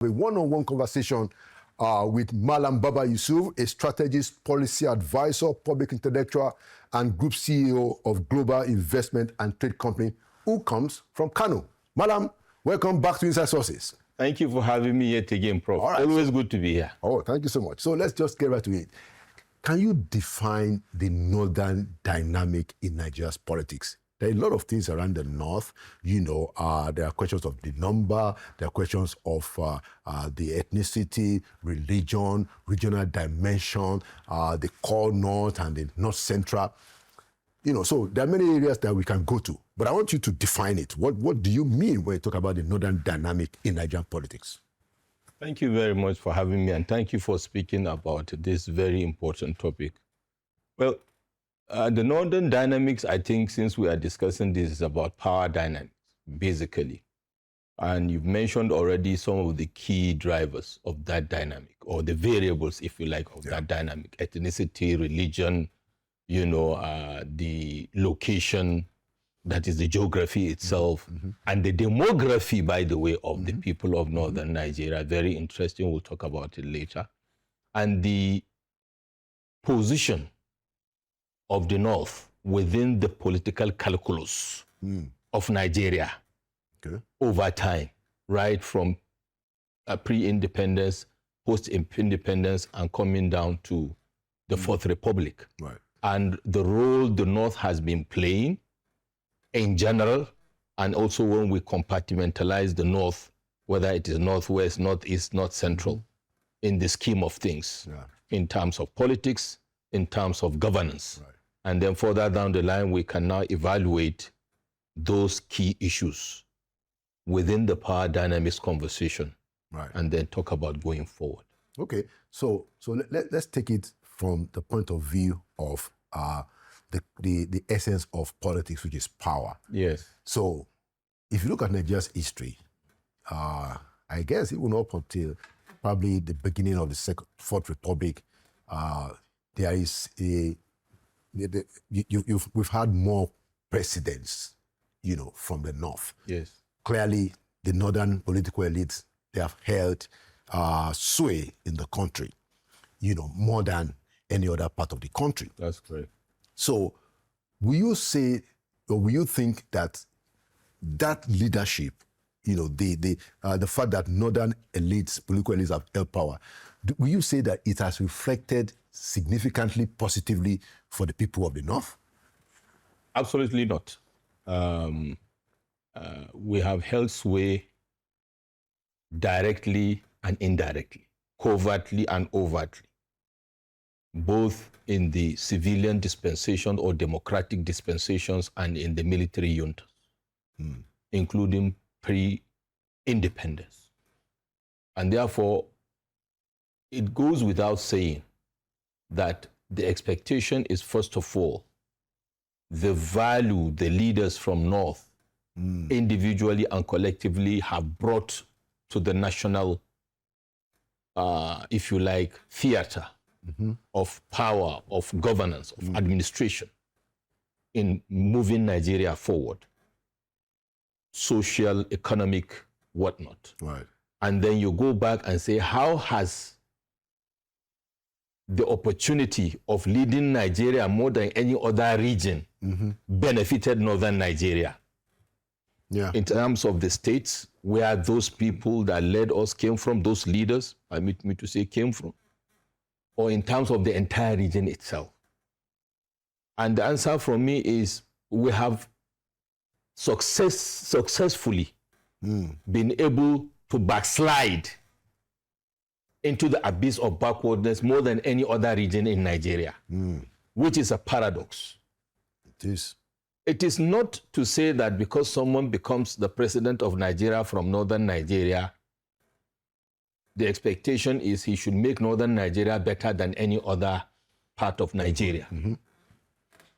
A one-on-one conversation with Malam Baba Yusuf, a strategist, policy advisor, public intellectual, and group CEO of Global Investment and Trade Company, who comes from Kano. Malam, welcome back to Inside Sources. Thank you for having me yet again, Prof. All right, Always good to be here. Oh, thank you so much. So let's just get right to it. Can you define the northern dynamic in Nigeria's politics? There are a lot of things around the north. You know, there are questions of the number, there are questions of the ethnicity, religion, regional dimension, the core north and the north central. You know, so there are many areas that we can go to. But I want you to define it. What do you mean when you talk about the northern dynamic in Nigerian politics? Thank you very much for having me, and thank you for speaking about this very important topic. Well, the northern dynamics, I think, since we are discussing this, is about power dynamics, basically. And you've mentioned already some of the key drivers of that dynamic, or the variables, if you like, of that dynamic: ethnicity, religion, you know, the location, that is the geography itself, and the demography, by the way, of the people of northern Nigeria. Very interesting. We'll talk about it later. And the position of the North within the political calculus of Nigeria over time, right from pre-independence, post-independence, and coming down to the Fourth Republic. Right. And the role the North has been playing in general, and also when we compartmentalize the North, whether it is Northwest, Northeast, North Central, in the scheme of things, in terms of politics, in terms of governance. Right. And then further down the line, we can now evaluate those key issues within the power dynamics conversation, and then talk about going forward. Okay, so let's take it from the point of view of the essence of politics, which is power. Yes. So if you look at Nigeria's history, I guess even up until probably the beginning of the Fourth Republic, there is we've had more presidents, you know, from the north. Yes. Clearly, the northern political elites, they have held sway in the country, you know, more than any other part of the country. That's correct. So will you say, or will you think that that leadership, you know, the fact that northern elites, political elites have held power, will you say that it has reflected significantly positively for the people of the North? Absolutely not. We have held sway directly and indirectly, covertly and overtly, both in the civilian dispensation or democratic dispensations and in the military juntas, including pre-independence. And therefore, it goes without saying that the expectation is, first of all, the value the leaders from North individually and collectively have brought to the national, if you like, theater of power, of governance, of administration in moving Nigeria forward, social, economic, whatnot. Right. And then you go back and say, how has the opportunity of leading Nigeria more than any other region benefited northern Nigeria? Yeah. In terms of the states where those people that led us came from, those leaders, permit me to say, came from, or in terms of the entire region itself? And the answer from me is we have successfully been able to backslide into the abyss of backwardness more than any other region in Nigeria, which is a paradox. It is. It is not to say that because someone becomes the president of Nigeria from northern Nigeria, the expectation is he should make northern Nigeria better than any other part of Nigeria.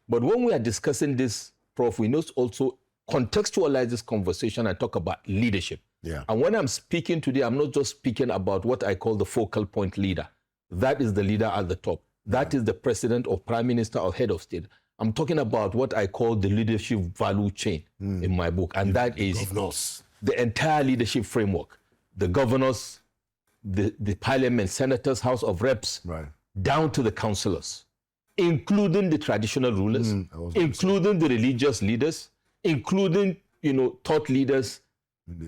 But when we are discussing this, Prof, we must also contextualize this conversation and talk about leadership. Yeah. And when I'm speaking today, I'm not just speaking about what I call the focal point leader. That is the leader at the top. That is the president or prime minister or head of state. I'm talking about what I call the leadership value chain in my book. And that is governors. The entire leadership framework. The governors, the parliament, senators, House of Reps, Right. down to the councillors, including the traditional rulers, including the religious leaders, including, thought leaders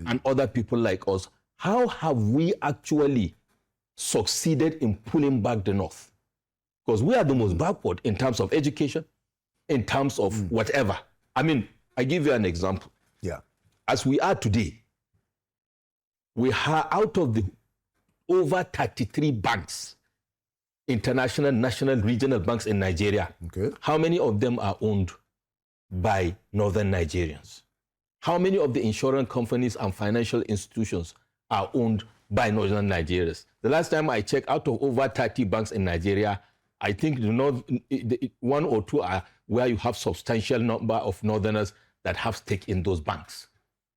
and other people like us. How have we actually succeeded in pulling back the North? Because we are the most backward in terms of education, in terms of whatever. I mean, I give you an example. Yeah. As we are today, we are out of the over 33 banks, international, national, regional banks in Nigeria. Okay. How many of them are owned by Northern Nigerians? How many of the insurance companies and financial institutions are owned by Northern Nigerians? The last time I checked, out of over 30 banks in Nigeria, I think one or two are where you have substantial number of Northerners that have stake in those banks.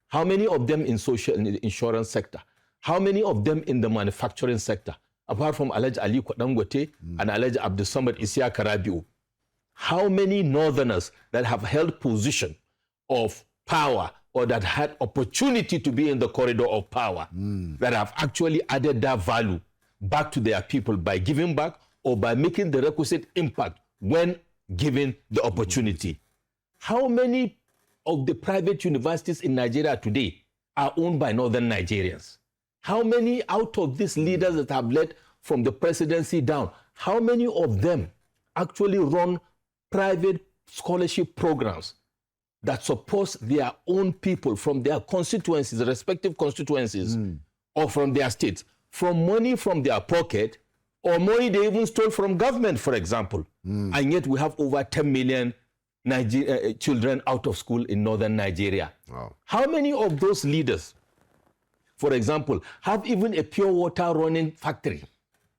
How many of them in the insurance sector? How many of them in the manufacturing sector? Apart from Alhaji Ali Dangote and Alhaji Abdul Samad Isiaka Rabiu. How many Northerners that have held position of power or that had opportunity to be in the corridor of power that have actually added that value back to their people by giving back or by making the requisite impact when given the opportunity? How many of the private universities in Nigeria today are owned by Northern Nigerians? How many out of these leaders that have led from the presidency down, how many of them actually run private scholarship programs that support their own people from their constituencies, respective constituencies, or from their states, from money from their pocket or money they even stole from government, for example? And yet we have over 10 million children out of school in Northern Nigeria. Wow. How many of those leaders, for example, have even a pure water running factory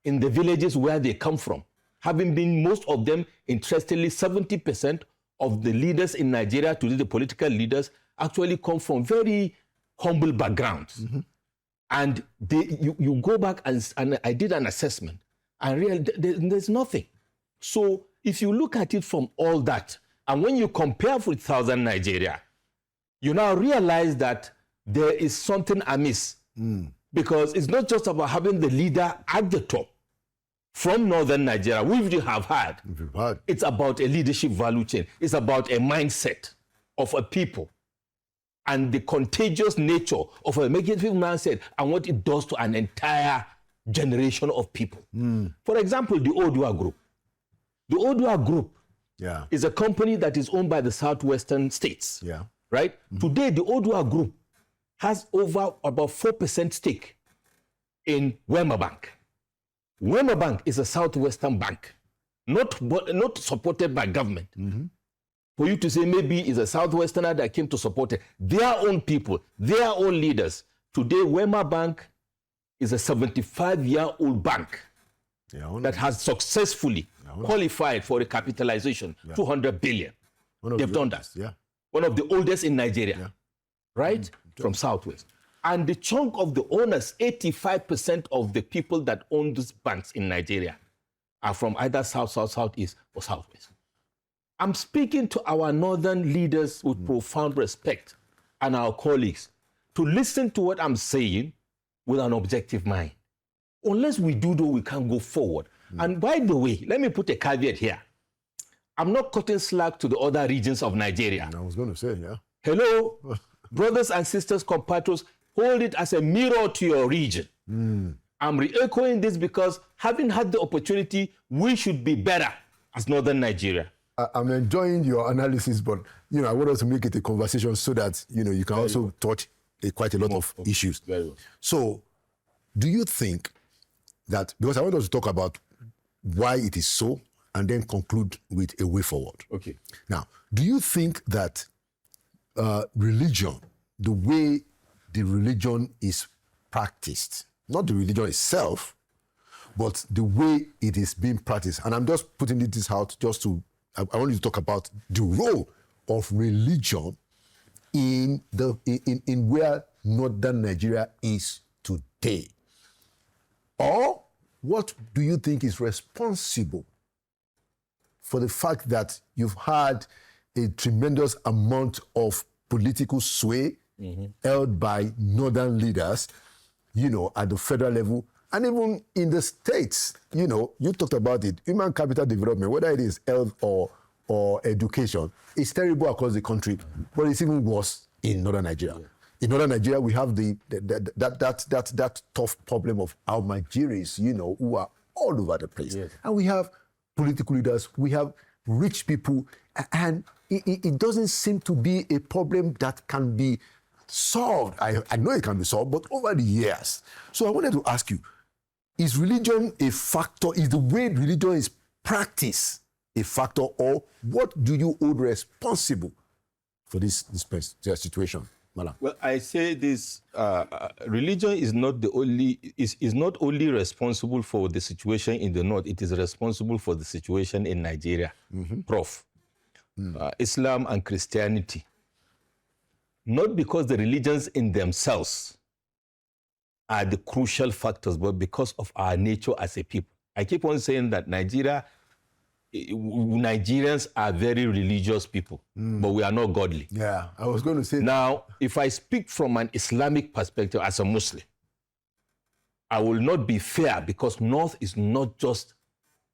in the villages where they come from? Having been most of them, interestingly, 70% of the leaders in Nigeria today, the political leaders, actually come from very humble backgrounds. And you go back and I did an assessment and realized there's nothing. So if you look at it from all that, and when you compare with Southern Nigeria, you now realize that there is something amiss. Because it's not just about having the leader at the top from Northern Nigeria, which we have had. It's about a leadership value chain. It's about a mindset of a people and the contagious nature of a making people mindset and what it does to an entire generation of people. For example, the Odua Group. The Odua Group is a company that is owned by the southwestern states. Right? Today, the Odua Group has over about 4% stake in Wema Bank. Wema Bank is a southwestern bank, not supported by government. For you to say maybe it's a southwesterner that came to support it, their own people, their own leaders. Today, Wema Bank is a 75-year-old bank that has successfully qualified for recapitalization, 200 billion. They've done that. One of the oldest in Nigeria, right? From Southwest. And the chunk of the owners, 85% of the people that own these banks in Nigeria are from either South, Southeast, or Southwest. I'm speaking to our northern leaders with profound respect and our colleagues to listen to what I'm saying with an objective mind. Unless we do, though, we can't go forward. And by the way, let me put a caveat here. I'm not cutting slack to the other regions of Nigeria. I was going to say, Hello, brothers and sisters, compatriots, hold it as a mirror to your region. I'm re-echoing this because having had the opportunity, we should be better as Northern Nigeria. I'm enjoying your analysis, but I want us to make it a conversation so that you can also touch quite a lot of issues. Very well. So, do you think that, because I want us to talk about why it is so, and then conclude with a way forward. Okay. Now, do you think that religion, the way the religion is practiced, not the religion itself, but the way it is being practiced, and I'm just putting this out just to, I want you to talk about the role of religion in where Northern Nigeria is today? Or what do you think is responsible for the fact that you've had a tremendous amount of political sway held by Northern leaders, at the federal level, And even in the States, you talked about it, human capital development, whether it is health or education, is terrible across the country, but it's even worse in northern Nigeria. Yeah. In northern Nigeria, we have that tough problem of our Nigerians, who are all over the place. Yes. And we have political leaders, we have rich people, and it doesn't seem to be a problem that can be solved. I know it can be solved, but over the years. So I wanted to ask you, is religion a factor? Is the way religion is practiced a factor, or what do you hold responsible for this situation? Mala? Well, I say this: religion is not not only responsible for the situation in the north; it is responsible for the situation in Nigeria. Mm-hmm. Prof. Islam and Christianity, not because the religions in themselves are the crucial factors, but because of our nature as a people. I keep on saying that Nigerians are very religious people, but we are not godly. Yeah, I was going to say now, if I speak from an Islamic perspective as a Muslim, I will not be fair, because North is not just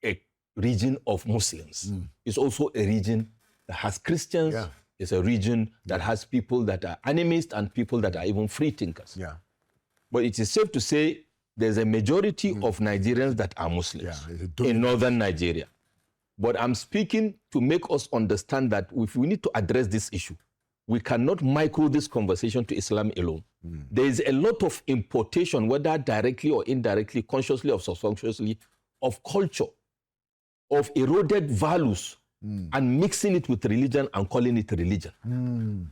a region of Muslims. It's also a region that has Christians. Yeah. It's a region that has people that are animists and people that are even free thinkers. Yeah. But it is safe to say there's a majority of Nigerians that are Muslims in northern Nigeria. But I'm speaking to make us understand that if we need to address this issue, we cannot micro this conversation to Islam alone. There is a lot of importation, whether directly or indirectly, consciously or subconsciously, of culture, of eroded values, and mixing it with religion and calling it religion.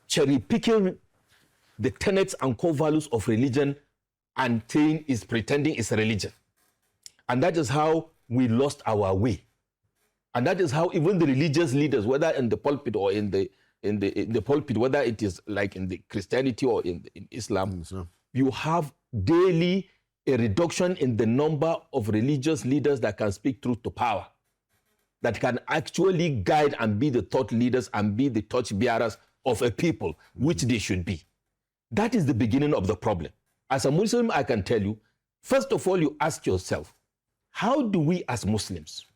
Cherry picking the tenets and core values of religion and saying is pretending it's a religion. And that is how we lost our way. And that is how even the religious leaders, whether in the pulpit or in the pulpit, whether it is like in the Christianity or in Islam, you have daily a reduction in the number of religious leaders that can speak truth to power, that can actually guide and be the thought leaders and be the torch bearers of a people, which they should be. That is the beginning of the problem. As a Muslim, I can tell you, first of all, you ask yourself, how do we as Muslims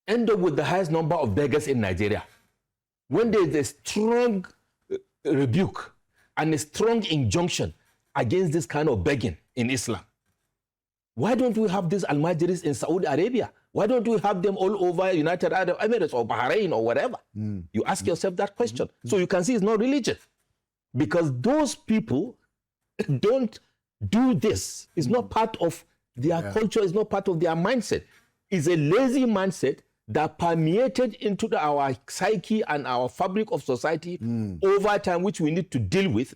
end up with the highest number of beggars in Nigeria when there is a strong rebuke and a strong injunction against this kind of begging in Islam? Why don't we have these Al-Majiris in Saudi Arabia? Why don't we have them all over United Arab Emirates or Bahrain or whatever? You ask yourself that question. So you can see it's not religion. Because those people don't do this. It's not part of their culture. It's not part of their mindset. It's a lazy mindset that permeated into our psyche and our fabric of society over time, which we need to deal with,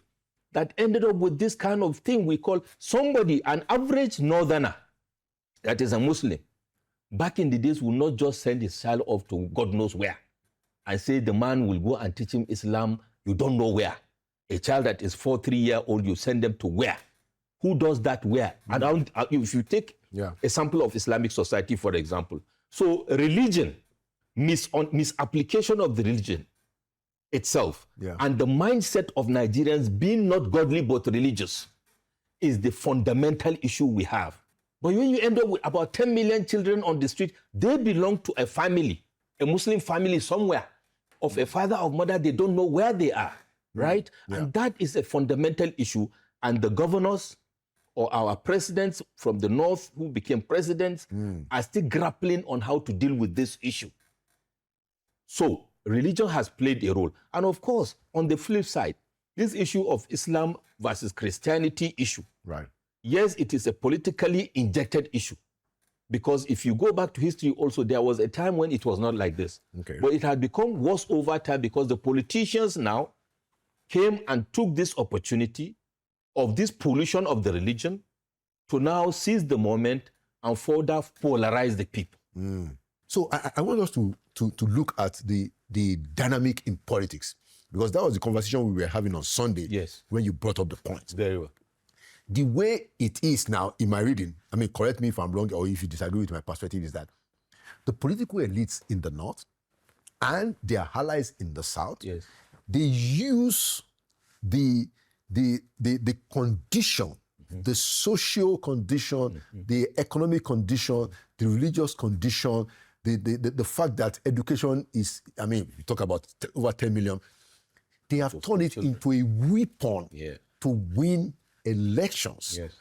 that ended up with this kind of thing we call somebody, an average northerner that is a Muslim, back in the days will not just send his child off to God knows where and say the man will go and teach him Islam, you don't know where. A child that is 3-year-old, you send them to where? Who does that where? And if you take a sample of Islamic society, for example, so religion, misapplication of the religion itself, and the mindset of Nigerians being not godly but religious is the fundamental issue we have. But when you end up with about 10 million children on the street, they belong to a family, a Muslim family somewhere, of a father or mother, they don't know where they are. Right? And that is a fundamental issue. And the governors or our presidents from the north who became presidents are still grappling on how to deal with this issue. So religion has played a role. And of course, on the flip side, this issue of Islam versus Christianity issue. Right. Yes, it is a politically injected issue. Because if you go back to history also, there was a time when it was not like this. Okay. But it had become worse over time because the politicians now came and took this opportunity of this pollution of the religion to now seize the moment and further polarize the people. So I want us to look at the dynamic in politics, because that was the conversation we were having on Sunday when you brought up the point. Very well. The way it is now in my reading, I mean, correct me if I'm wrong or if you disagree with my perspective, is that the political elites in the north and their allies in the south, they use the condition the social condition, the economic condition, the religious condition, the fact that education is, I mean, we talk about over 10 million, they have turned it into a weapon to win elections. Yes.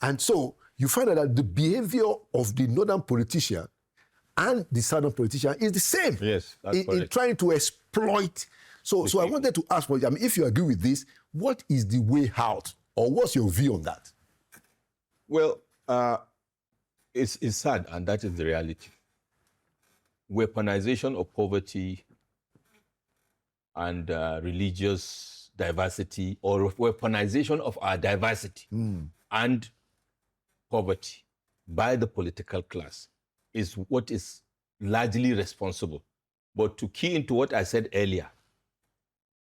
And so you find out that the behavior of the northern politician and the southern politician is the same. Yes, that's in trying to exploit. So I wanted to ask, I mean, if you agree with this, what is the way out? Or what's your view on that? Well, it's sad, and that is the reality. Weaponization of poverty and religious diversity, or weaponization of our diversity and poverty by the political class is what is largely responsible. But to key into what I said earlier,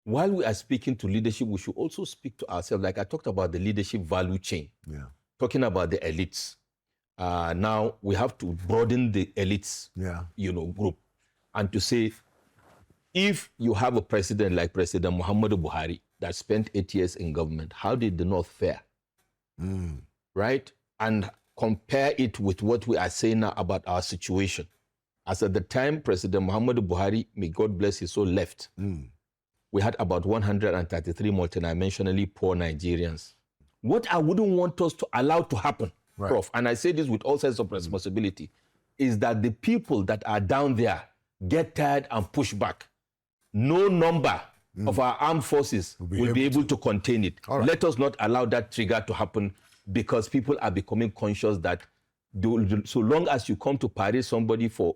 while we are speaking to leadership, we should also speak to ourselves. Like I talked about the leadership value chain, talking about the elites. Now we have to broaden the elites, group, and to say, if you have a president like President Muhammadu Buhari that spent 8 years in government, how did the North fare? Right? And compare it with what we are saying now about our situation. As at the time President Muhammadu Buhari, may God bless his soul, left, we had about 133 multidimensionally poor Nigerians. What I wouldn't want us to allow to happen, Prof, and I say this with all sense of responsibility, is that the people that are down there get tired and push back. No number of our armed forces will be able to contain it. Let us not allow that trigger to happen, because people are becoming conscious that so long as you come to parade somebody for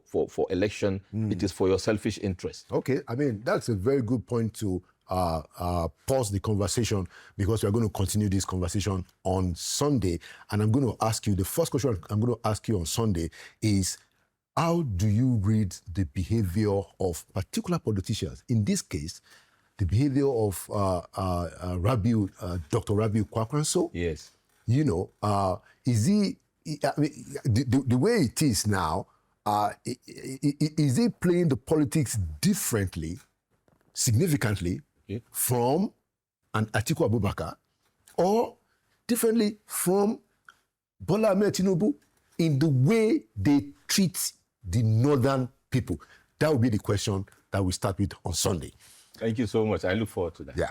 election, it is for your selfish interest. Okay, I mean, that's a very good point to pause the conversation, because we're going to continue this conversation on Sunday. And I'm going to ask you, the first question I'm going to ask you on Sunday is, how do you read the behavior of particular politicians? In this case, the behavior of Dr. Rabiu Kwakwanso. Yes. You know, is he, I mean, the way it is now, is he playing the politics differently, significantly, from an Atiku Abubakar, or differently from Bola Ahmed Tinubu in the way they treat the northern people? That will be the question that we start with on Sunday. Thank you so much. I look forward to that. Yeah.